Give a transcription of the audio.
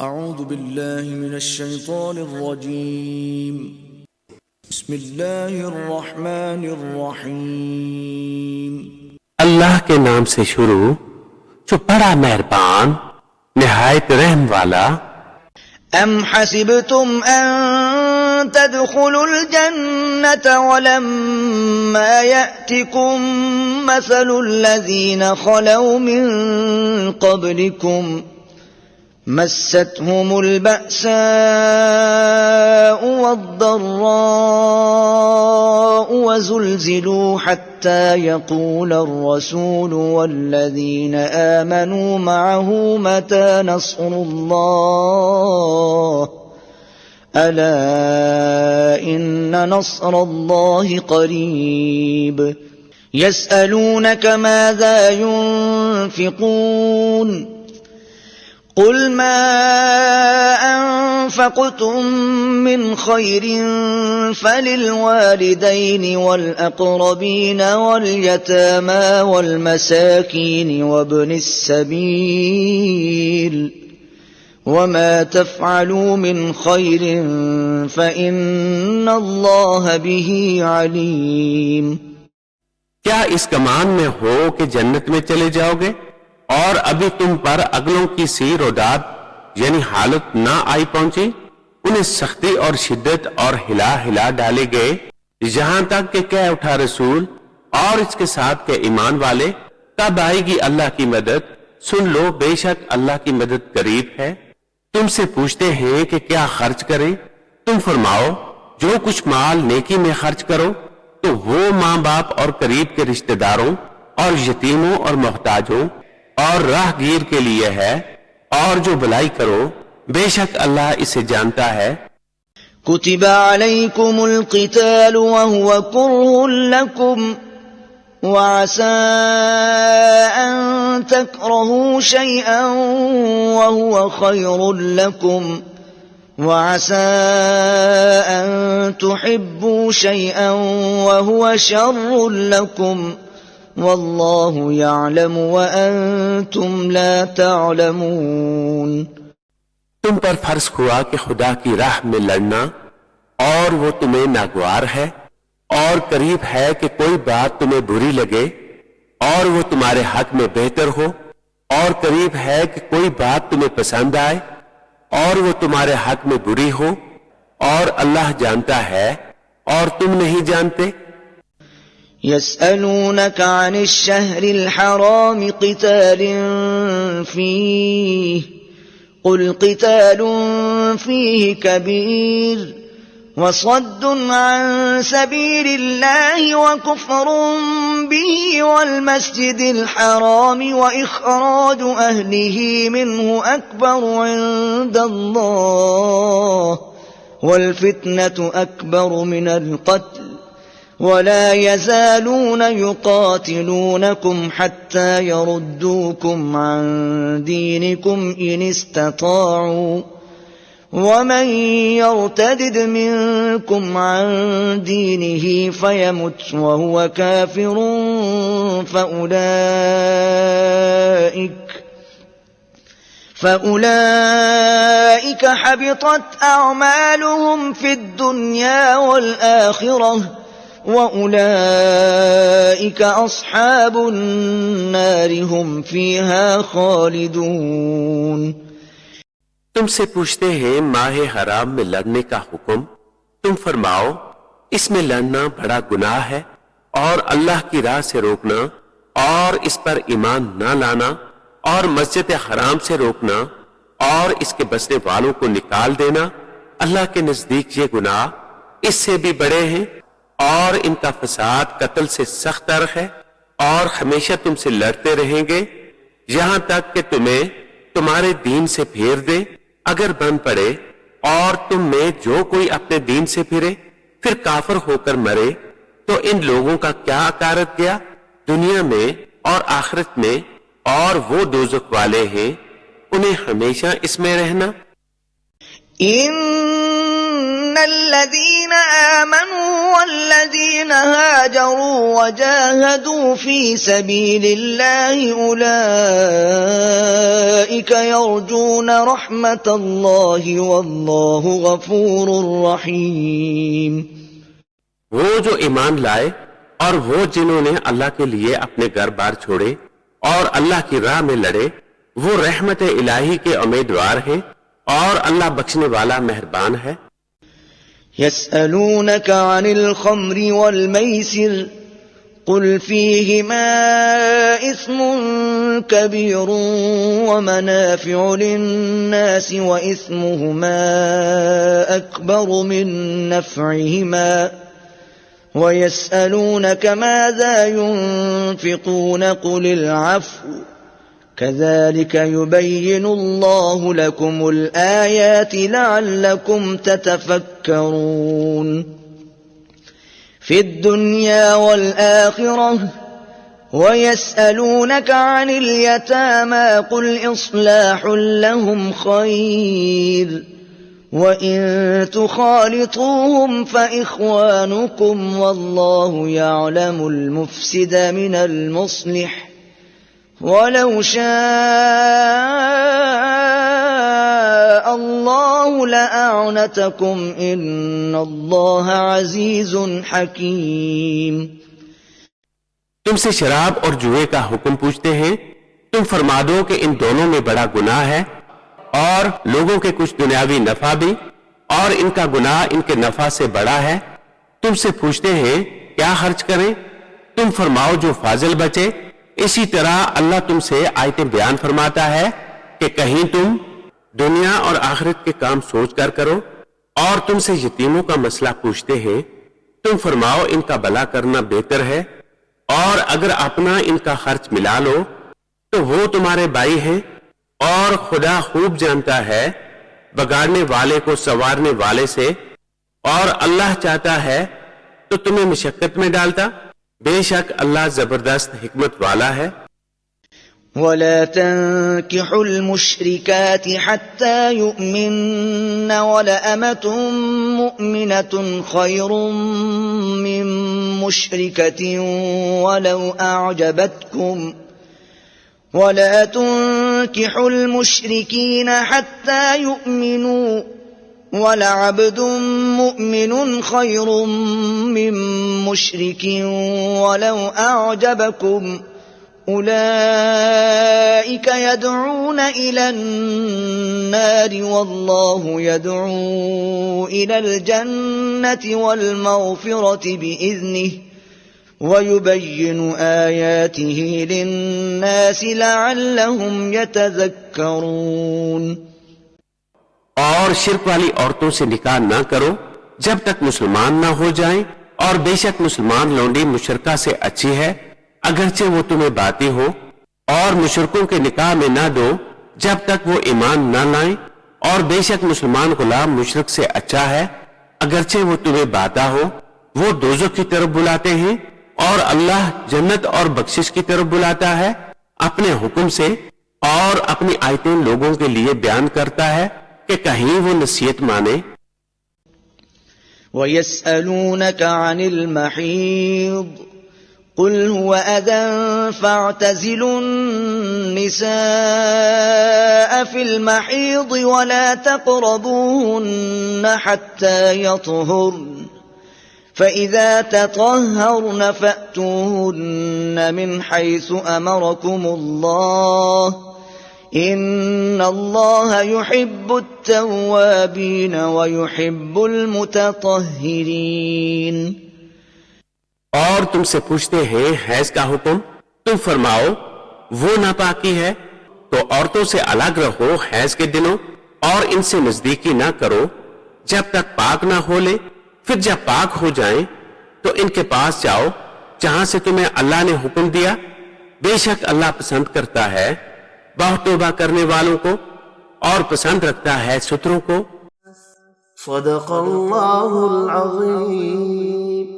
اعوذ باللہ من الشیطان الرجیم بسم اللہ الرحمن الرحیم اللہ کے نام سے شروع جو بڑا مہربان نہایت رحم والا۔ ام حسبتم ان تدخلوا الجنة ولما يأتكم مثل الذين خلوا من قبلكم مستهم البأساء والضراء وزلزلوا حتى يقول الرسول والذين آمنوا معه متى نصر الله ألا إن نصر الله قريب يسألونك ماذا ينفقون قل ما أنفقتم من خير فللوالدين والأقربين واليتامى والمساكين وابن السبيل وما تفعلوا من خير فإن الله به عليم۔ کیا اس گمان میں ہو کہ جنت میں چلے جاؤ گے اور ابھی تم پر اگلوں کی سی روداد یعنی حالت نہ آئی پہنچی؟ انہیں سختی اور شدت اور ہلا ہلا ڈالے گئے یہاں تک کہ کہہ اٹھا رسول اور اس کے ساتھ کہ ایمان والے کب آئے گی اللہ کی مدد؟ سن لو بے شک اللہ کی مدد قریب ہے۔ تم سے پوچھتے ہیں کہ کیا خرچ کریں؟ تم فرماؤ جو کچھ مال نیکی میں خرچ کرو تو وہ ماں باپ اور قریب کے رشتہ داروں اور یتیموں اور محتاجوں اور راہ گیر کے لیے ہے، اور جو بھلائی کرو بے شک اللہ اسے جانتا ہے۔ كتب عليكم القتال وهو كره لكم وعسى أن تكرهوا شيئا وهو خير لكم وعسى أن تحبوا شيئا وهو شر لكم واللہ یعلم وانتم لا تعلمون۔ تم پر فرض ہوا کہ خدا کی راہ میں لڑنا اور وہ تمہیں ناگوار ہے اور قریب ہے کہ کوئی بات تمہیں بری لگے اور وہ تمہارے حق میں بہتر ہو، اور قریب ہے کہ کوئی بات تمہیں پسند آئے اور وہ تمہارے حق میں بری ہو، اور اللہ جانتا ہے اور تم نہیں جانتے۔ يسألونك عن الشهر الحرام قتال فيه قل قتال فيه كبير وصد عن سبيل الله وكفر به والمسجد الحرام وإخراج أهله منه أكبر عند الله والفتنة أكبر من القتل ولا يزالون يقاتلونكم حتى يردوكم عن دينكم إن استطاعوا ومن يرتدد منكم عن دينه فيمت وهو كافر فأولئك حبطت أعمالهم في الدنيا والآخرة وَأُولَئِكَ أَصْحَابُ النَّارِ هُمْ فِيهَا خَالِدُونَ۔ تم سے پوچھتے ہیں ماہ حرام میں لڑنے کا حکم، تم فرماؤ اس میں لڑنا بڑا گناہ ہے، اور اللہ کی راہ سے روکنا اور اس پر ایمان نہ لانا اور مسجد حرام سے روکنا اور اس کے بسنے والوں کو نکال دینا، اللہ کے نزدیک یہ گناہ اس سے بھی بڑے ہیں، اور ان کا فساد قتل سے سخت تر ہے، اور ہمیشہ تم سے لڑتے رہیں گے یہاں تک کہ تمہیں تمہارے دین سے پھیر دے اگر بن پڑے، اور تم میں جو کوئی اپنے دین سے پھرے پھر کافر ہو کر مرے تو ان لوگوں کا کیا عقارت گیا دنیا میں اور آخرت میں، اور وہ دوزخ والے ہیں انہیں ہمیشہ اس میں رہنا۔ الذين آمنوا والذين هاجروا وجاهدوا في سبيل الله أولئك يرجون رحمة الله والله غفور رحيم. وہ جو ایمان لائے اور وہ جنہوں نے اللہ کے لیے اپنے گھر بار چھوڑے اور اللہ کی راہ میں لڑے، وہ رحمت الہی کے امیدوار ہیں اور اللہ بخشنے والا مہربان ہے. يسألونك عن الخمر والميسر قل فيهما إثم كبير ومنافع للناس وإثمهما أكبر من نفعهما ويسألونك ماذا ينفقون قل العفو كذلك يبين الله لكم الآيات لعلكم تتفكرون. في الدنيا والآخرة ويسألونك عن اليتامى قل إصلاح لهم خير وإن تخالطوهم فإخوانكم والله يعلم المفسد من المصلح ولو شاء الله لأعنتكم إن الله عزيز حكيم. تم سے شراب اور جوئے کا حکم پوچھتے ہیں، تم فرما دو کہ ان دونوں میں بڑا گناہ ہے اور لوگوں کے کچھ دنیاوی نفع بھی، اور ان کا گناہ ان کے نفع سے بڑا ہے. تم سے پوچھتے ہیں کیا خرچ کریں، تم فرماؤ جو فاضل بچے. اسی طرح اللہ تم سے آیتیں بیان فرماتا ہے کہ کہیں تم دنیا اور آخرت کے کام سوچ کر کرو. اور تم سے یتیموں کا مسئلہ پوچھتے ہیں، تم فرماؤ ان کا بھلا کرنا بہتر ہے، اور اگر اپنا ان کا خرچ ملا لو تو وہ تمہارے بھائی ہیں، اور خدا خوب جانتا ہے بگاڑنے والے کو سنوارنے والے سے، اور اللہ چاہتا ہے تو تمہیں مشقت میں ڈالتا. بے شک اللہ زبردست حکمت والا ہے. ولا تنكحوا المشركات حتى يؤمن ولأمة مؤمنة خير من مشركة ولو أعجبتكم ولا تنكحوا المشركين حتى يؤمنوا ولعبد مؤمن خير من مشرك ولو أعجبكم أولئك يدعون إلى النار والله يدعو إلى الجنة والمغفرة بإذنه ويبين آياته للناس لعلهم يتذكرون. اور شرک والی عورتوں سے نکاح نہ کرو جب تک مسلمان نہ ہو جائیں، اور بے شک مسلمان لونڈی مشرکہ سے اچھی ہے اگرچہ وہ تمہیں باتی ہو. اور مشرکوں کے نکاح میں نہ دو جب تک وہ ایمان نہ لائیں، اور بے شک مسلمان غلام مشرک سے اچھا ہے اگرچہ وہ تمہیں باتا ہو. وہ دوزخ کی طرف بلاتے ہیں اور اللہ جنت اور بخشش کی طرف بلاتا ہے اپنے حکم سے، اور اپنی آیتیں لوگوں کے لیے بیان کرتا ہے کہ کہیں وہ نصیحت مانے. وَيَسْأَلُونَكَ عَنِ الْمَحِيضِ قُلْ هُوَ أَذًى فَاعْتَزِلُوا النِّسَاءَ فِي الْمَحِيضِ وَلَا تَقْرَبُوهُنَّ حَتَّى يَطْهُرْنَ فَإِذَا تَطَهَّرْنَ فَأْتُوهُنَّ مِنْ حَيْثُ أَمَرَكُمُ اللَّهُ إِنَّ اللَّهَ يُحِبُّ التَّوَّابِينَ وَيُحِبُّ الْمُتَطَهِّرِينَ. اور تم سے پوچھتے ہیں حیض کا حکم، تم فرماؤ وہ ناپاکی ہے تو عورتوں سے الگ رہو حیض کے دنوں، اور ان سے نزدیکی نہ کرو جب تک پاک نہ ہو لے. پھر جب پاک ہو جائیں تو ان کے پاس جاؤ جہاں سے تمہیں اللہ نے حکم دیا. بے شک اللہ پسند کرتا ہے بہت توبہ کرنے والوں کو، اور پسند رکھتا ہے ستروں کو. صدق اللہ العظیم.